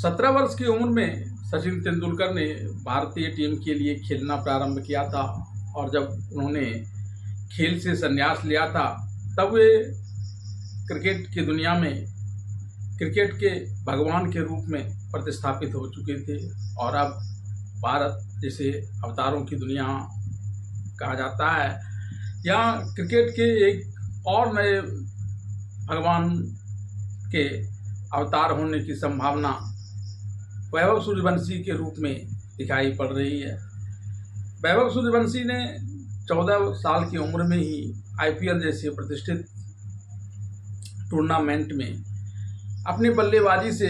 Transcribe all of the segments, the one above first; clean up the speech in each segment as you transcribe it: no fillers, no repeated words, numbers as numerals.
17 वर्ष की उम्र में सचिन तेंदुलकर ने भारतीय टीम के लिए खेलना प्रारंभ किया था और जब उन्होंने खेल से संन्यास लिया था तब वे क्रिकेट की दुनिया में क्रिकेट के भगवान के रूप में प्रतिस्थापित हो चुके थे और अब भारत जिसे अवतारों की दुनिया कहा जाता है, यहाँ क्रिकेट के एक और नए भगवान के अवतार होने की संभावना वैभव सूर्यवंशी के रूप में दिखाई पड़ रही है। वैभव सूर्यवंशी ने 14 साल की उम्र में ही IPL जैसे प्रतिष्ठित टूर्नामेंट में अपनी बल्लेबाजी से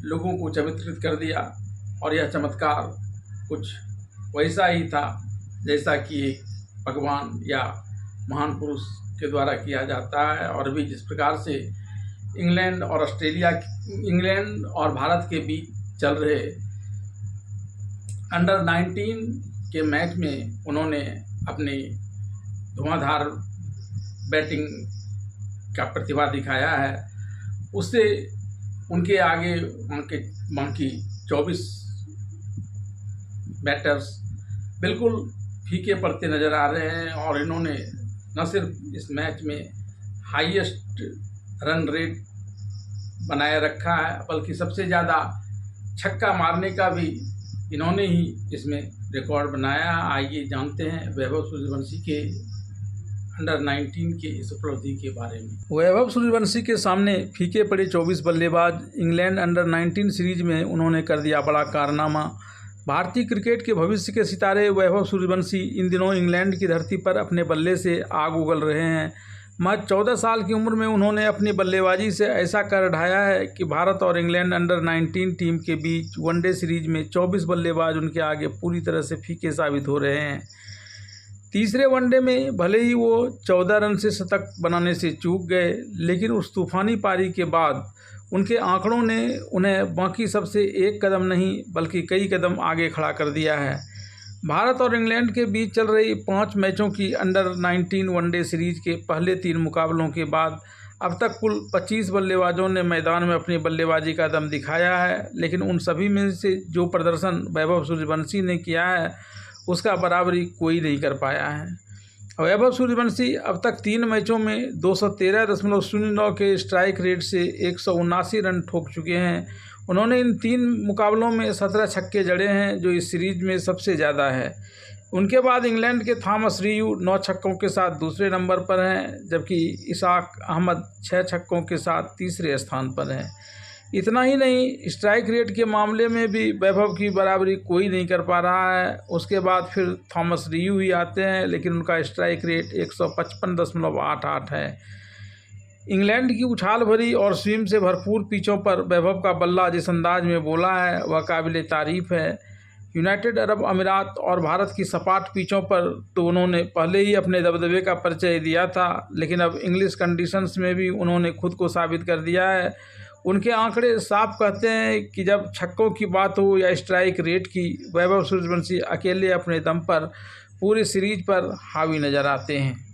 लोगों को चमत्कृत कर दिया और यह चमत्कार कुछ वैसा ही था जैसा कि एक भगवान या महान पुरुष के द्वारा किया जाता है। और भी जिस प्रकार से इंग्लैंड और भारत के बीच चल रहे अंडर 19 के मैच में उन्होंने अपनी धुआंधार बैटिंग का प्रतिभा दिखाया है, उससे उनके आगे बाकी 24 बैटर्स बिल्कुल फीके पड़ते नज़र आ रहे हैं। और इन्होंने न सिर्फ इस मैच में हाईएस्ट रन रेट बनाए रखा है बल्कि सबसे ज़्यादा छक्का मारने का भी इन्होंने ही इसमें रिकॉर्ड बनाया। आइए जानते हैं वैभव सूर्यवंशी के अंडर 19 के इस उपलब्धि के बारे में। वैभव सूर्यवंशी के सामने फीके पड़े 24 बल्लेबाज इंग्लैंड अंडर 19 सीरीज में उन्होंने कर दिया बड़ा कारनामा। भारतीय क्रिकेट के भविष्य के सितारे वैभव सूर्यवंशी इन दिनों इंग्लैंड की धरती पर अपने बल्ले से आग उगल रहे हैं। महज 14 साल की उम्र में उन्होंने अपनी बल्लेबाजी से ऐसा कर ढाया है कि भारत और इंग्लैंड अंडर 19 टीम के बीच वनडे सीरीज में 24 बल्लेबाज उनके आगे पूरी तरह से फीके साबित हो रहे हैं। तीसरे वनडे में भले ही वो 14 रन से शतक बनाने से चूक गए, लेकिन उस तूफानी पारी के बाद उनके आंकड़ों ने उन्हें बाकी सबसे एक कदम नहीं बल्कि कई कदम आगे खड़ा कर दिया है। भारत और इंग्लैंड के बीच चल रही 5 मैचों की अंडर 19 वनडे सीरीज के पहले 3 मुकाबलों के बाद अब तक कुल 25 बल्लेबाजों ने मैदान में अपनी बल्लेबाजी का दम दिखाया है, लेकिन उन सभी में से जो प्रदर्शन वैभव सूर्यवंशी ने किया है उसका बराबरी कोई नहीं कर पाया है। वैभव सूर्यवंशी अब तक 3 मैचों में 213.09 के स्ट्राइक रेट से 179 रन ठोक चुके हैं। उन्होंने इन 3 मुकाबलों में 17 छक्के जड़े हैं, जो इस सीरीज में सबसे ज़्यादा है। उनके बाद इंग्लैंड के थॉमस रियू 9 छक्कों के साथ दूसरे नंबर पर हैं, जबकि इसाक अहमद 6 छक्कों के साथ तीसरे स्थान पर हैं। इतना ही नहीं, स्ट्राइक रेट के मामले में भी वैभव की बराबरी कोई नहीं कर पा रहा है। उसके बाद फिर थॉमस रियू ही आते हैं, लेकिन उनका स्ट्राइक रेट 155.88 है। इंग्लैंड की उछाल भरी और स्विम से भरपूर पिचों पर वैभव का बल्ला जिस अंदाज में बोला है वह काबिले तारीफ़ है। यूनाइटेड अरब अमीरात और भारत की सपाट पिचों पर तो उन्होंने पहले ही अपने दबदबे का परिचय दिया था, लेकिन अब इंग्लिश कंडीशंस में भी उन्होंने खुद को साबित कर दिया है। उनके आंकड़े साफ कहते हैं कि जब छक्कों की बात हो या स्ट्राइक रेट की, वैभव सूर्यवंशी अकेले अपने दम पर पूरी सीरीज पर हावी नज़र आते हैं।